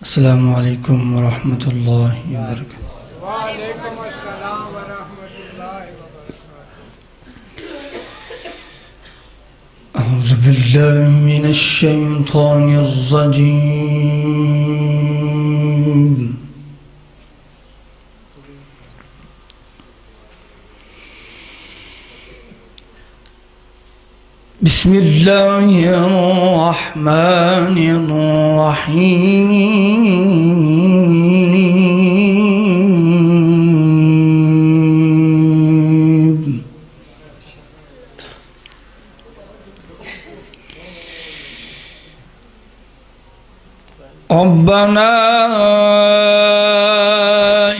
السلام عليكم ورحمة الله وبركاته. وعليكم السلام ورحمة الله وبركاته. أعوذ بالله من الشيطان الرجيم. بسم الله الرحمن الرحيم. ربنا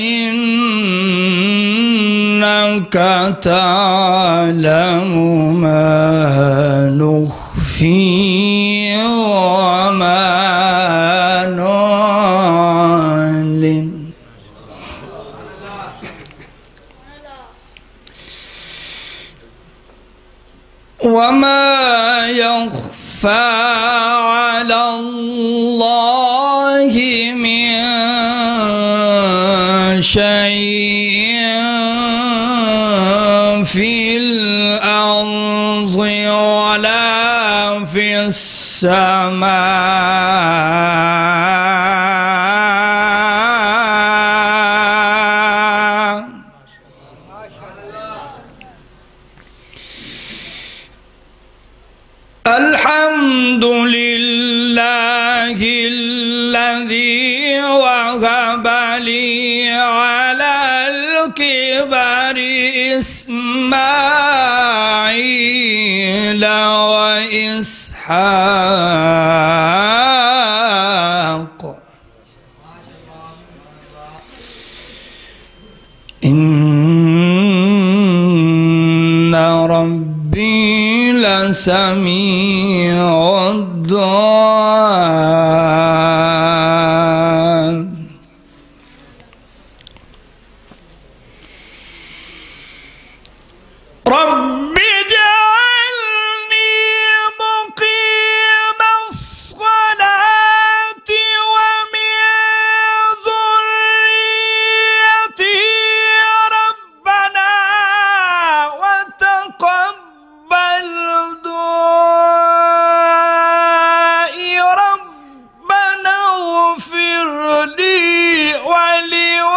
إنك تعلم ما نخفي وما نعلن وما يخفى على الله من شيء في الأرض ولا في السماء. الحمد لله الذي وهب لي على الكبر إسماعيل وإسحاق إن ربي لسميع الدعاء. رب اجعلني مقيم الصلاة ومن ذريتي ربنا وتقبل دعائي ربنا اغفر لي ولوالدي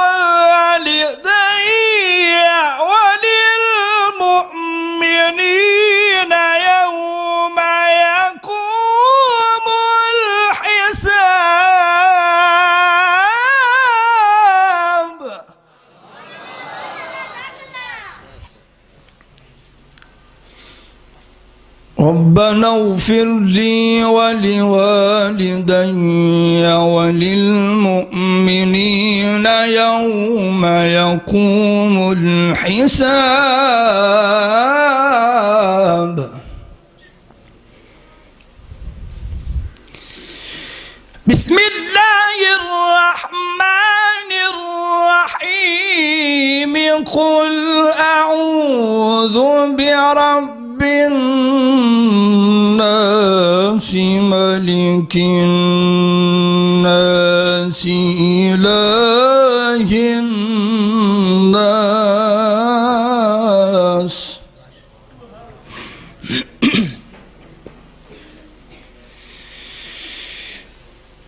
وللمؤمنين يوم يقوم الحساب. ربنا اغفر لي ولوالدي وللمؤمنين يوم يقوم الحساب. بسم الله الرحمن الرحيم. قل أعوذ برب الناس ملك الناس إله الناس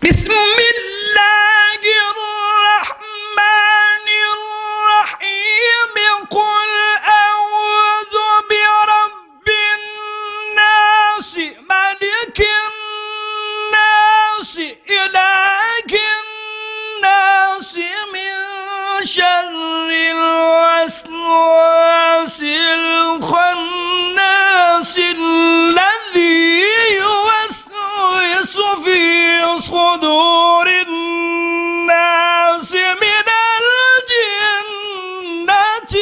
بسم الله الرحمن الرحيم. قل أعوذ برب الناس ملك الناس إله الناس من شر الوسواس الخناس الذي يوسوس في صدور الناس من الجنة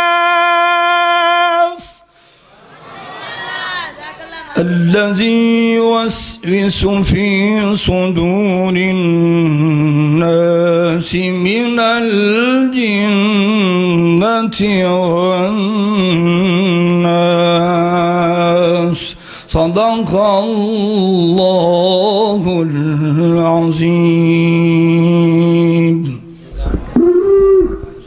والناس. الذي يوسوس في صدور الناس من الجنة والناس. صدق الله العظيم.